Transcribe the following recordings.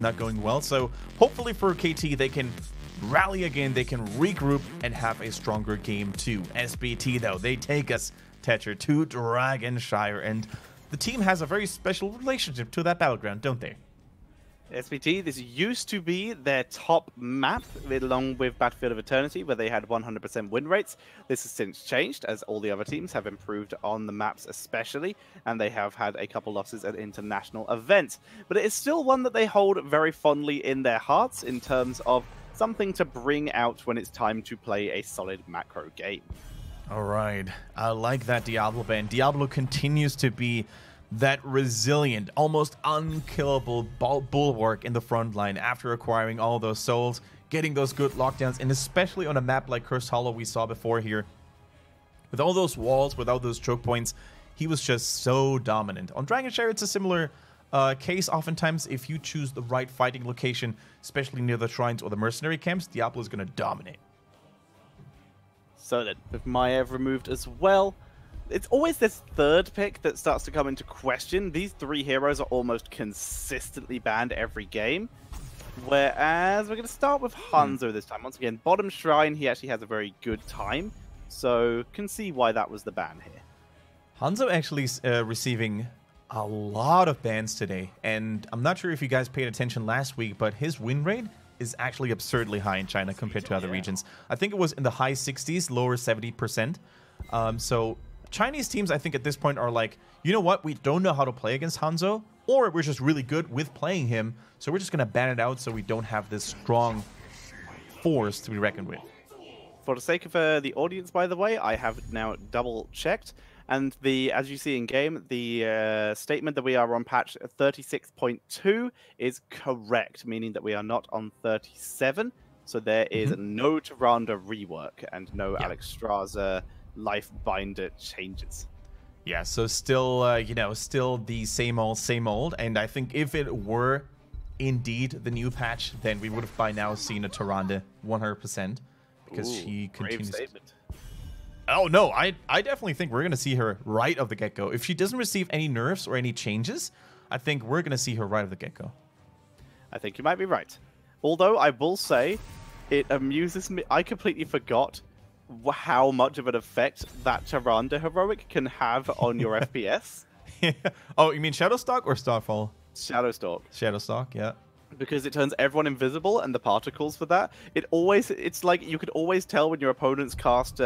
not going well. So hopefully for KT, they can rally again, they can regroup and have a stronger game too. SPT though, they take us, Tetcher, to Dragonshire, and the team has a very special relationship to that battleground, don't they? SPT, this used to be their top map, along with Battlefield of Eternity, where they had 100% win rates. This has since changed, as all the other teams have improved on the maps especially, and they have had a couple losses at international events. But it is still one that they hold very fondly in their hearts in terms of something to bring out when it's time to play a solid macro game. All right, I like that Diablo ban. Diablo continues to be that resilient, almost unkillable bulwark in the front line after acquiring all those souls, getting those good lockdowns, and especially on a map like Cursed Hollow we saw before here. With all those walls, with all those choke points, he was just so dominant. On Dragonshire, it's a similar case. Oftentimes, if you choose the right fighting location, especially near the shrines or the mercenary camps, Diablo is going to dominate. So then, with Maiev removed as well, it's always this third pick that starts to come into question. These three heroes are almost consistently banned every game. Whereas we're going to start with Hanzo this time. Once again, bottom shrine, he actually has a very good time. So can see why that was the ban here. Hanzo actually receiving a lot of bans today. And I'm not sure if you guys paid attention last week, but his win rate is actually absurdly high in China compared to other regions. I think it was in the high 60s, lower 70%. So Chinese teams, I think at this point are like, you know what, we don't know how to play against Hanzo, or we're just really good with playing him, so we're just going to ban it out so we don't have this strong force to be reckoned with. For the sake of the audience, by the way, I have now double checked, and as you see in game, the statement that we are on patch 36.2 is correct, meaning that we are not on 37, so there is no Tyrande rework and no Alex Straza life binder changes. Yeah, so still, you know, still the same old. And I think if it were indeed the new patch, then we would have by now seen a Tyrande 100%, because she continues. Oh no, I definitely think we're going to see her right of the get-go. If she doesn't receive any nerfs or any changes, I think we're going to see her right of the get-go. I think you might be right. Although I will say, it amuses me. I completely forgot how much of an effect that Tyrande heroic can have on your FPS. Oh, you mean Shadowstalk or Starfall? Shadowstalk. Shadowstalk, yeah. Because it turns everyone invisible, and the particles for that, it's like you could always tell when your opponents cast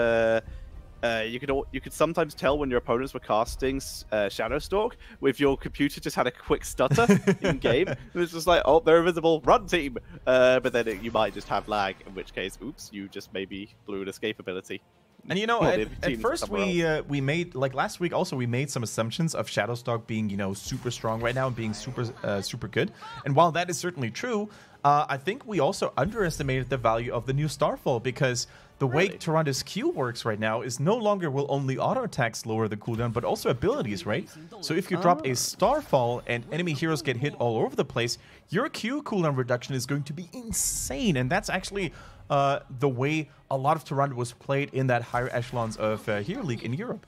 you could sometimes tell when your opponents were casting Shadowstalk if your computer just had a quick stutter in game. It was just like, oh, they're invisible, run team! But then you might just have lag, in which case, oops, you just maybe blew an escape ability. And you know, at first we made, like last week also, we made some assumptions of Shadowstalk being, you know, super strong right now and being super good. And while that is certainly true, I think we also underestimated the value of the new Starfall, because the way Tyrande's Q works right now is no longer will only auto attacks lower the cooldown, but also abilities, right? So if you drop a Starfall and enemy heroes get hit all over the place, your Q cooldown reduction is going to be insane. And that's actually the way a lot of Tyrande was played in that higher echelons of Hero League in Europe.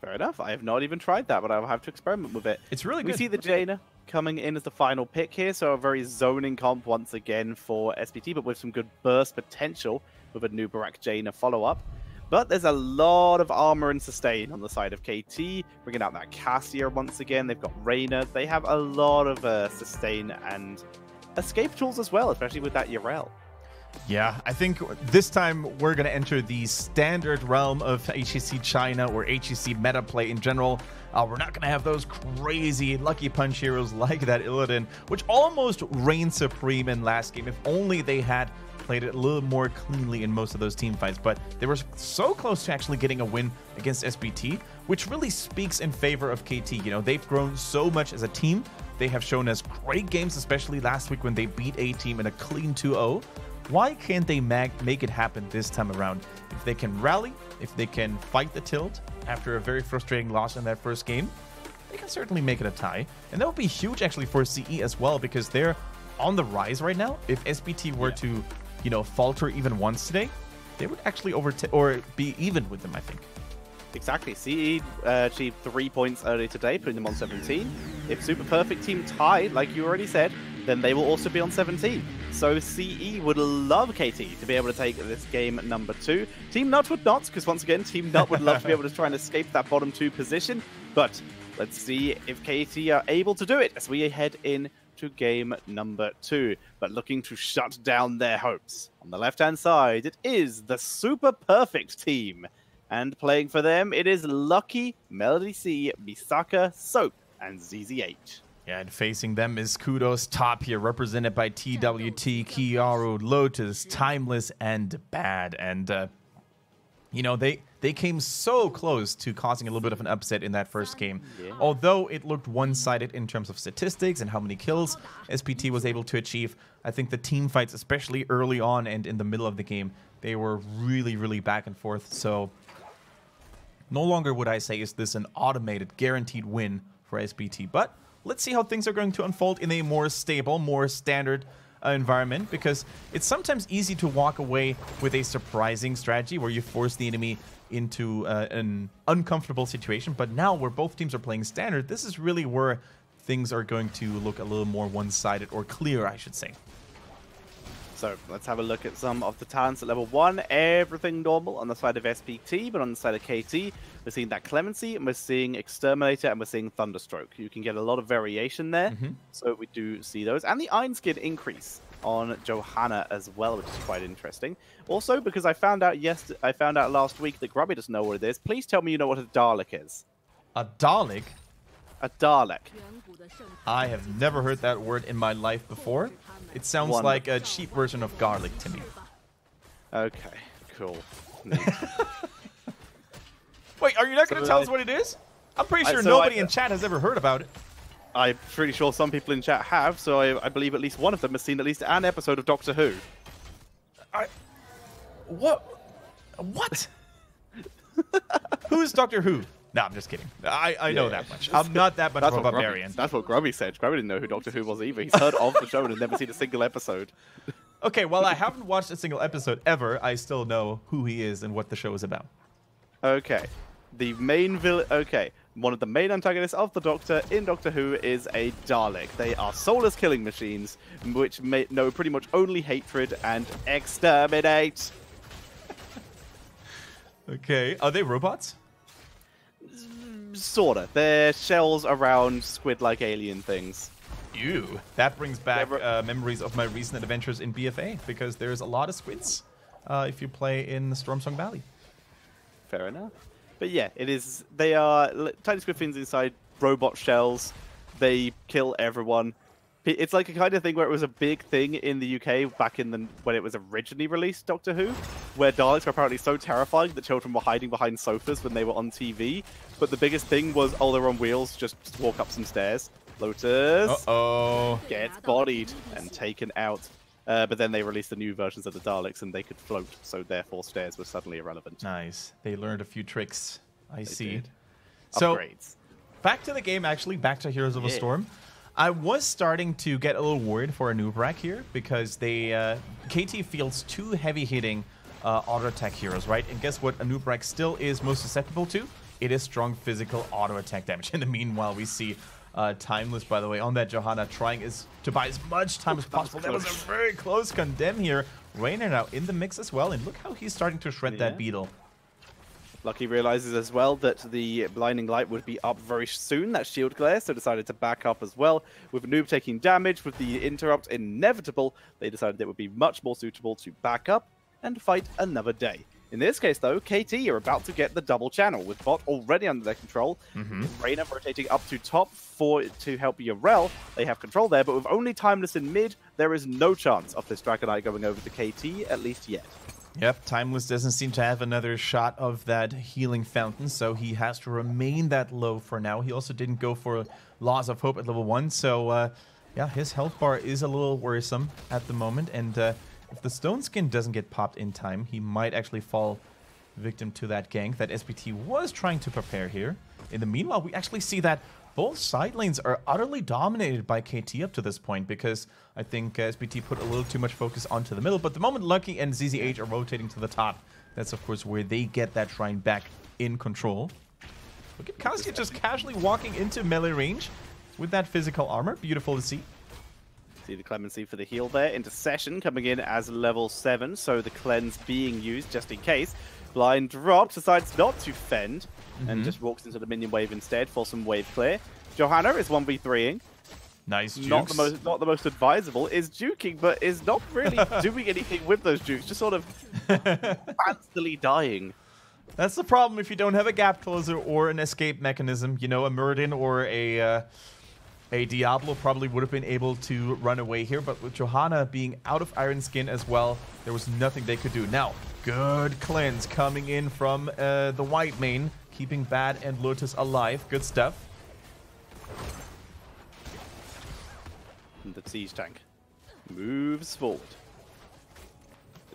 Fair enough. I have not even tried that, but I'll have to experiment with it. It's really good. We see the Jaina coming in as the final pick here, so a very zoning comp once again for SPT, but with some good burst potential with a new Barak Jaina follow-up. But there's a lot of armor and sustain on the side of KT, bringing out that Cassia once again. They've got Reyna. They have a lot of sustain and escape tools as well, especially with that Yrel. Yeah, I think this time we're going to enter the standard realm of HGC China or HGC meta play in general. We're not going to have those crazy Lucky Punch heroes like that Illidan, which almost reigned supreme in last game. If only they had played it a little more cleanly in most of those team fights, but they were so close to actually getting a win against SPT, which really speaks in favor of KT. You know, they've grown so much as a team. They have shown us great games, especially last week when they beat a team in a clean 2-0. Why can't they make it happen this time around? If they can rally, if they can fight the tilt after a very frustrating loss in that first game, they can certainly make it a tie. And that would be huge actually for CE as well, because they're on the rise right now. If SPT were to, you know, falter even once today, they would actually overtake or be even with them, I think. Exactly. CE achieved 3 points earlier today, putting them on 17. If Super Perfect Team tie, like you already said, then they will also be on 17. So CE would love KT to be able to take this game number 2. Team Nut would not, because once again, Team Nut would love to be able to try and escape that bottom 2 position. But let's see if KT are able to do it as we head in to game number 2. But looking to shut down their hopes. On the left-hand side, it is the Super Perfect Team. And playing for them, it is Lucky, Melody C, Misaka, Soap, and ZZH. Yeah, and facing them is Kudos top here, represented by TWT, Kiaru, Lotus, Timeless, and Bad. And, you know, they came so close to causing a little bit of an upset in that first game. Yeah. Although it looked one-sided in terms of statistics and how many kills SPT was able to achieve, I think the team fights, especially early on and in the middle of the game, they were really, really back and forth. So no longer would I say is this an automated, guaranteed win for SPT. But let's see how things are going to unfold in a more stable, more standard environment, because it's sometimes easy to walk away with a surprising strategy where you force the enemy into an uncomfortable situation. But now where both teams are playing standard, this is really where things are going to look a little more one-sided, or clear, I should say. So let's have a look at some of the talents at level 1. Everything normal on the side of SPT, but on the side of KT, we're seeing that Clemency, and we're seeing Exterminator, and we're seeing Thunderstroke. You can get a lot of variation there, so we do see those. And the Iron Skin increase on Johanna as well, which is quite interesting. Also, because I found out last week that Grubby doesn't know what it is, please tell me you know what a Dalek is. A Dalek? A Dalek. I have never heard that word in my life before. It sounds like a cheap version of garlic to me. Okay, cool. Wait, are you not going to tell us what it is? I'm pretty sure nobody in chat has ever heard about it. I'm pretty sure some people in chat have, so I believe at least one of them has seen at least an episode of Doctor Who. What? Who's Doctor Who? No, I'm just kidding. I know that much. I'm not that much of a barbarian. That's what Grubby said. Grubby didn't know who Doctor Who was either. He's heard of the show and has never seen a single episode. Okay, well, I haven't watched a single episode ever. I still know who he is and what the show is about. Okay. The main villain... Okay. One of the main antagonists of the Doctor in Doctor Who is a Dalek. They are soulless killing machines, which know pretty much only hatred and exterminate. Okay. Are they robots? Sorta. They're shells around squid-like alien things. Ew. That brings back memories of my recent adventures in BFA, because there's a lot of squids if you play in Stormsong Valley. Fair enough. But yeah, it is. They are tiny squid fins inside robot shells. They kill everyone. It's like a kind of thing where it was a big thing in the UK back in when it was originally released, Doctor Who, where Daleks were apparently so terrifying that children were hiding behind sofas when they were on TV. But the biggest thing was, oh, they're on wheels, just walk up some stairs. Lotus gets bodied and taken out. But then they released the new versions of the Daleks and they could float, so therefore stairs were suddenly irrelevant. Nice. They learned a few tricks. I see. Did. So, upgrades. Back to the game, actually. Back to Heroes of the Storm. I was starting to get a little worried for Anubrak here, because KT fields 2 heavy-hitting auto-attack heroes, right? And guess what Anubrak still is most susceptible to? It is strong physical auto-attack damage. In the meanwhile, we see Timeless, by the way, on that Johanna, trying to buy as much time as possible. That was a very close condemn here. Rainer now in the mix as well, and look how he's starting to shred that beetle. Lucky realizes as well that the blinding light would be up very soon, that shield glare, so decided to back up as well. With Noob taking damage, with the interrupt inevitable, they decided it would be much more suitable to back up and fight another day. In this case, though, KT are about to get the double channel, with bot already under their control. Reyna rotating up to top to help Yarel. They have control there, but with only Timeless in mid, there is no chance of this Dragonite going over to KT, at least yet. Yep, Timeless doesn't seem to have another shot of that healing fountain, so he has to remain that low for now. He also didn't go for Laws of Hope at level 1, so yeah, his health bar is a little worrisome at the moment, and if the Stone Skin doesn't get popped in time, he might actually fall victim to that gank that SPT was trying to prepare here. In the meanwhile, we actually see that both side lanes are utterly dominated by KT up to this point, because I think SPT put a little too much focus onto the middle. But the moment Lucky and ZZH are rotating to the top, that's of course where they get that shrine back in control. Look at Cassia just casually walking into melee range with that physical armor. Beautiful to see. See the clemency for the heal there. Intercession coming in as level 7, so the cleanse being used just in case. Blind drop, decides not to fend, and just walks into the minion wave instead for some wave clear. Johanna is 1v3ing. Nice jukes. Not the most advisable. Is juking, but is not really doing anything with those jukes. Just sort of fancily dying. That's the problem if you don't have a gap closer or an escape mechanism. You know, a Muradin or a Diablo probably would have been able to run away here, but with Johanna being out of Iron Skin as well, there was nothing they could do. Now, good cleanse coming in from the white main, keeping Bad and Lotus alive. Good stuff. And the siege tank moves forward.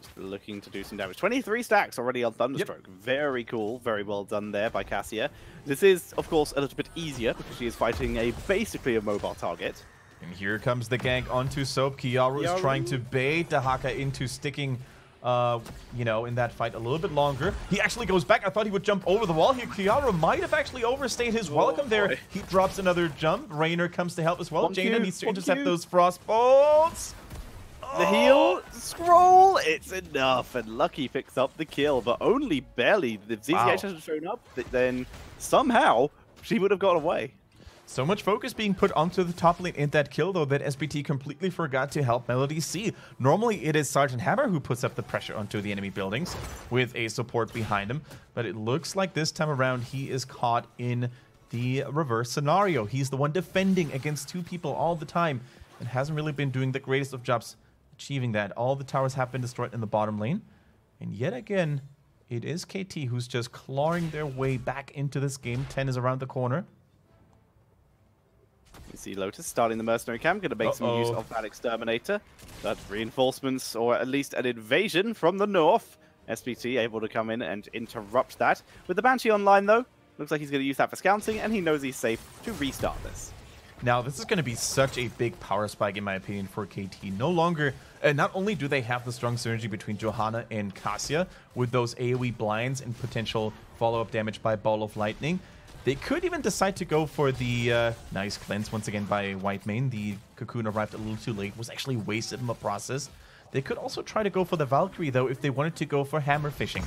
Just looking to do some damage. 23 stacks already on Thunderstroke. Yep. Very cool. Very well done there by Cassia. This is, of course, a little bit easier because she is fighting basically a mobile target. And here comes the gank onto Soap. Kiaru is trying to bait Dahaka into sticking, you know, in that fight a little bit longer. He actually goes back. I thought he would jump over the wall here. Kiaru might have actually overstayed his welcome there. He drops another jump. Raynor comes to help as well. Jaina needs to intercept those frost bolts. The heal scroll, it's enough, and Lucky picks up the kill, but only barely. If ZZH hasn't shown up, then somehow she would have got away. So much focus being put onto the top lane in that kill, though, that SPT completely forgot to help Melody C. Normally, it is Sergeant Hammer who puts up the pressure onto the enemy buildings with a support behind him, but it looks like this time around he is caught in the reverse scenario. He's the one defending against two people all the time and hasn't really been doing the greatest of jobs achieving that. All the towers have been destroyed in the bottom lane, and yet again, it is KT who's just clawing their way back into this game. 10 is around the corner. You see Lotus starting the mercenary camp, going to make some use of that exterminator. That's reinforcements, or at least an invasion from the north. SPT able to come in and interrupt that. With the Banshee online, though, looks like he's going to use that for scouting, and he knows he's safe to restart this. Now, this is going to be such a big power spike, in my opinion, for KT. No longer, not only do they have the strong synergy between Johanna and Cassia with those AoE blinds and potential follow-up damage by Ball of Lightning, they could even decide to go for the nice cleanse once again by White Mane. The Cocoon arrived a little too late, was actually wasted in the process. They could also try to go for the Valkyrie, though, if they wanted to go for hammer fishing.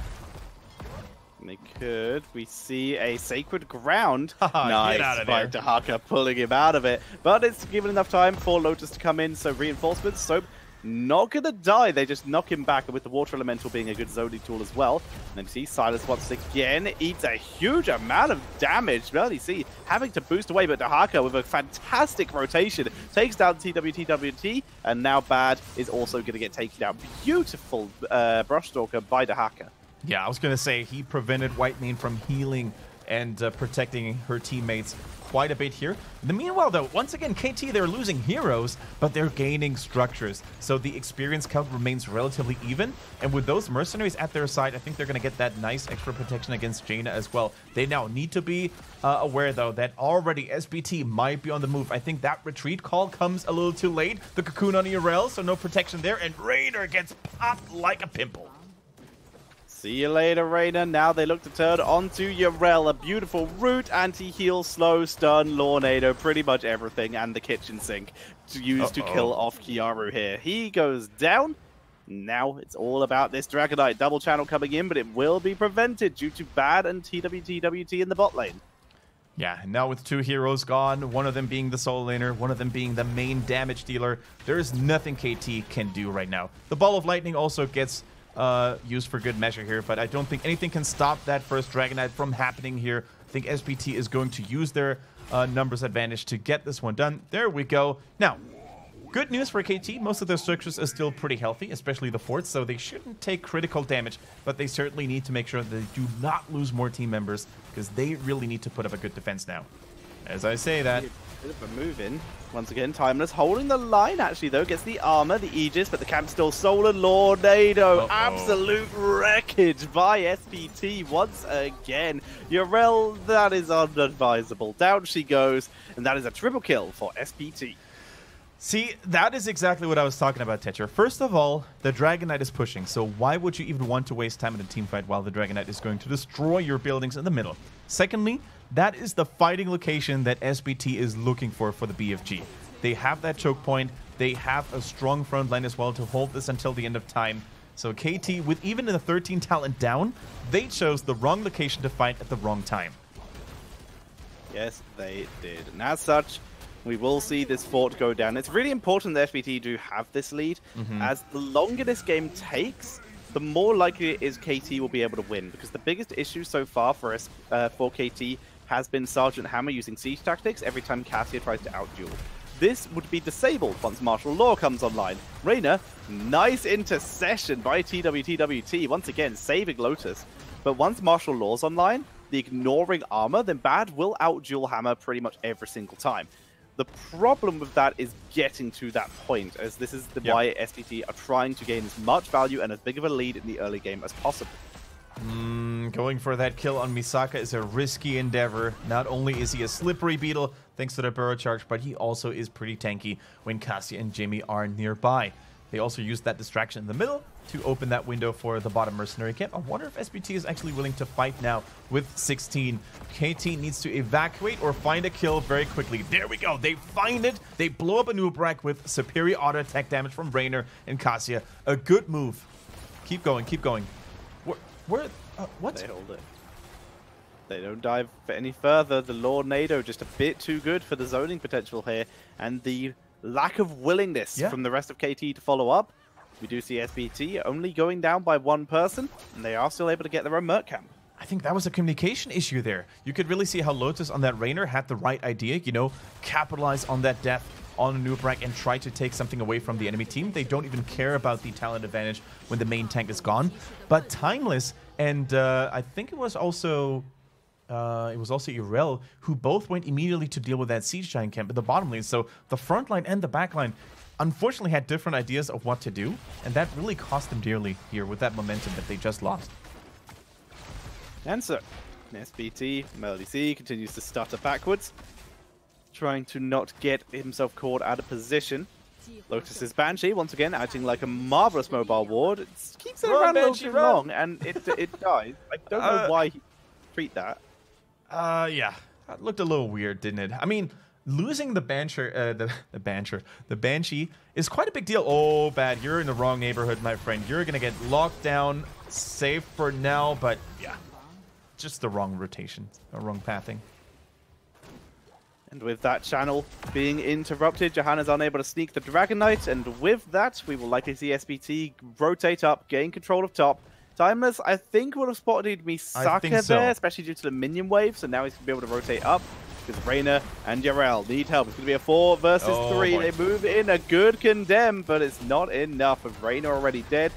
They could. We see a Sacred Ground. Nice by Dahaka pulling him out of it. But it's given enough time for Lotus to come in, so reinforcements. Soap not gonna die. They just knock him back, and with the Water Elemental being a good zoning tool as well. And then you see Silas once again eats a huge amount of damage. Well, you see having to boost away, but Dahaka with a fantastic rotation takes down TWT, and now Bad is also gonna get taken down. Beautiful Brush Stalker by Dahaka. Yeah, I was going to say he prevented White Mane from healing and protecting her teammates quite a bit here. Meanwhile, though, once again, KT, they're losing heroes, but they're gaining structures. So the experience count remains relatively even. And with those mercenaries at their side, I think they're going to get that nice extra protection against Jaina as well. They now need to be aware, though, that already SPT might be on the move. I think that retreat call comes a little too late. The Cocoon on Urel, so no protection there. And Raynor gets popped like a pimple. See you later, Raynor. Now they look to turn onto Urel. A beautiful root, anti-heal, slow, stun, Lornado, pretty much everything, and the kitchen sink to use to kill off Kiaru here. He goes down. Now it's all about this Dragonite double channel coming in, but it will be prevented due to Bad and TWT in the bot lane. Yeah, and now with two heroes gone, one of them being the solo laner, one of them being the main damage dealer, there is nothing KT can do right now. The Ball of Lightning also gets used for good measure here, but I don't think anything can stop that first Dragonite from happening here. I think SPT is going to use their numbers advantage to get this one done. There we go. Now, good news for KT. Most of their structures are still pretty healthy, especially the forts, so they shouldn't take critical damage, but they certainly need to make sure that they do not lose more team members, because they really need to put up a good defense now. As I say that. Bit of a move in. Once again, Timeless holding the line, actually, though. Gets the armor, the Aegis, but the camp's still stolen. Lornado, absolute wreckage by SPT once again. Yrel, that is unadvisable. Down she goes, and that is a triple kill for SPT. See, that is exactly what I was talking about, Tetcher. First of all, the Dragon Knight is pushing, so why would you even want to waste time in a team fight while the Dragon Knight is going to destroy your buildings in the middle? Secondly, that is the fighting location that SPT is looking for the BFG. They have that choke point, they have a strong front line as well to hold this until the end of time. So KT, with even the 13 talent down, they chose the wrong location to fight at the wrong time. Yes, they did. And as such, we will see this fort go down. It's really important that SPT do have this lead, as the longer this game takes, the more likely it is KT will be able to win. Because the biggest issue so far for KT has been Sergeant Hammer using siege tactics every time Cassia tries to outduel. This would be disabled once Martial Law comes online. Reyna, nice intercession by TWT, once again saving Lotus. But once Martial Law's online, the ignoring armor, then Bad will outduel Hammer pretty much every single time. The problem with that is getting to that point, as this is why SPT are trying to gain as much value and as big of a lead in the early game as possible. Going for that kill on Misaka is a risky endeavor. Not only is he a slippery beetle thanks to the burrow charge, but he also is pretty tanky when Cassia and Jamie are nearby. They also use that distraction in the middle to open that window for the bottom mercenary camp. I wonder if SPT is actually willing to fight now with 16. KT needs to evacuate or find a kill very quickly. There we go. They find it. They blow up a Nubrak with superior auto attack damage from Raynor and Cassia. A good move. Keep going. Keep going. What? They hold it. They don't dive any further. The Lornado just a bit too good for the zoning potential here. And the lack of willingness from the rest of KT to follow up. We do see SPT only going down by one person, and they are still able to get their own Merc camp. I think that was a communication issue there. You could really see how Lotus on that Raynor had the right idea, you know, capitalize on that death on a Nubrak and try to take something away from the enemy team. They don't even care about the talent advantage when the main tank is gone. But Timeless and I think it was also Yrel who both went immediately to deal with that siege giant camp in the bottom lane. So the front line and the back line unfortunately had different ideas of what to do, and that really cost them dearly here with that momentum that they just lost. And so, SPT, Melody C continues to stutter backwards, trying to not get himself caught out of position. Lotus's Banshee, once again, acting like a marvelous mobile ward. It keeps it around a little too long, and it dies. I don't know why he treat that. Yeah. That looked a little weird, didn't it? I mean, losing the the Banshee is quite a big deal. Oh, Bad, you're in the wrong neighborhood, my friend. You're gonna get locked down, safe for now, but yeah, just the wrong rotation, the wrong pathing. And with that channel being interrupted, Johanna's unable to sneak the Dragon Knight, and with that, we will likely see SPT rotate up, gain control of top. Timeless, I think, would have spotted Misaka there, especially due to the minion wave, so now he's going to be able to rotate up, because Raynor and Yrel need help. It's going to be a 4 versus 3. Boy. They move in a good condemn, but it's not enough, with Raynor already dead.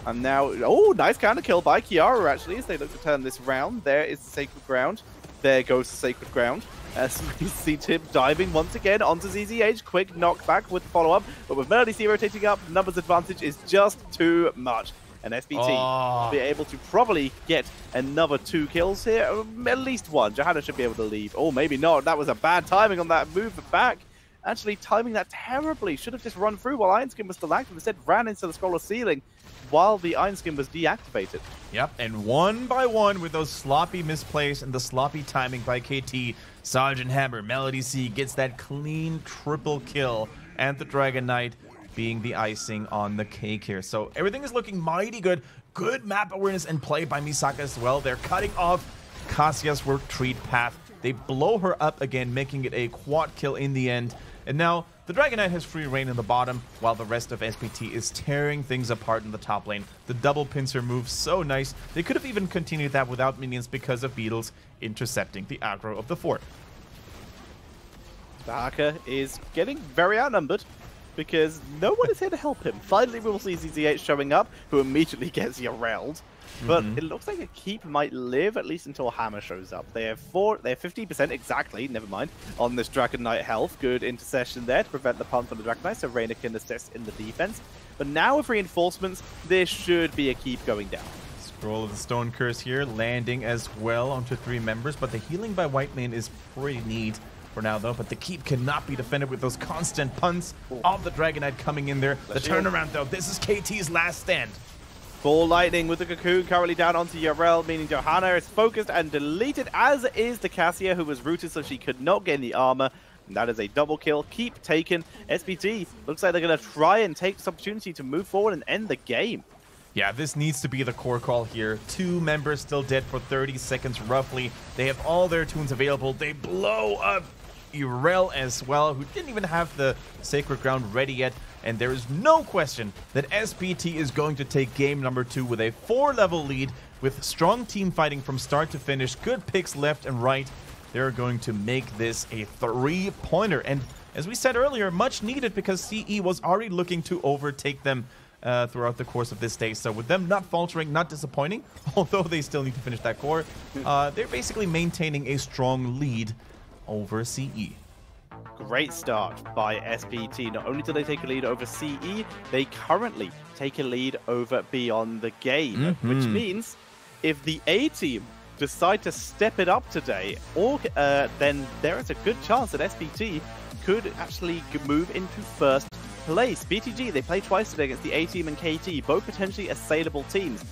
And now, nice counter kill by Kiara, actually, as they look to turn this round. There is the Sacred Ground. There goes the Sacred Ground. As we see Tim diving once again onto ZZH. Quick knockback with the follow-up. But with Melody C rotating up, numbers advantage is just too much. And SPT will be able to probably get another 2 kills here. At least 1. Johanna should be able to leave. Oh, maybe not. That was a bad timing on that move back. Actually timing that terribly. Should have just run through while Iron Skin was still active. Instead ran into the Scholar ceiling while the Iron Skin was deactivated. Yep, and one by one with those sloppy misplays and the sloppy timing by KT, Sergeant Hammer, Melody C gets that clean triple kill, and the Dragon Knight being the icing on the cake here. So everything is looking mighty good. Good map awareness and play by Misaka as well. They're cutting off Cassia's retreat path. They blow her up again, making it a quad kill in the end. And now the Dragon Knight has free reign in the bottom, while the rest of SPT is tearing things apart in the top lane. The double pincer move, so nice. They could have even continued that without minions because of beetles intercepting the aggro of the fort. Barker is getting very outnumbered because no one is here to help him. Finally, we will see ZZH showing up, who immediately gets Yrelled. But it looks like a keep might live at least until Hammer shows up. They have 50% exactly, never mind, on this Dragon Knight health. Good intercession there to prevent the punt from the Dragon Knight, so Reyna can assist in the defense. But now with reinforcements, there should be a keep going down. Scroll of the Stone Curse here, landing as well onto 3 members, but the healing by White Lane is pretty neat for now, though. But the keep cannot be defended with those constant punts of the Dragon Knight coming in there. The turnaround, though, this is KT's last stand. Full lightning with the Cocoon currently down onto Yarel, meaning Johanna is focused and deleted, as is the Cassia, who was rooted so she could not gain the armor. And that is a double kill. Keep taken. SPT looks like they're going to try and take this opportunity to move forward and end the game. Yeah, this needs to be the core call here. 2 members still dead for 30 seconds roughly. They have all their tunes available. They blow up Irel as well, who didn't even have the Sacred Ground ready yet. And there is no question that SPT is going to take game number 2 with a 4-level lead, with strong team fighting from start to finish, good picks left and right. They're going to make this a 3-pointer. And as we said earlier, much needed, because CE was already looking to overtake them throughout the course of this day. So with them not faltering, not disappointing, although they still need to finish that core, they're basically maintaining a strong lead over CE. Great start by SPT. Not only do they take a lead over CE, they currently take a lead over Beyond the Game, which means if the A team decide to step it up today, or then there is a good chance that SPT could actually move into first place. BTG, they play twice today against the A team and KT, both potentially assailable teams.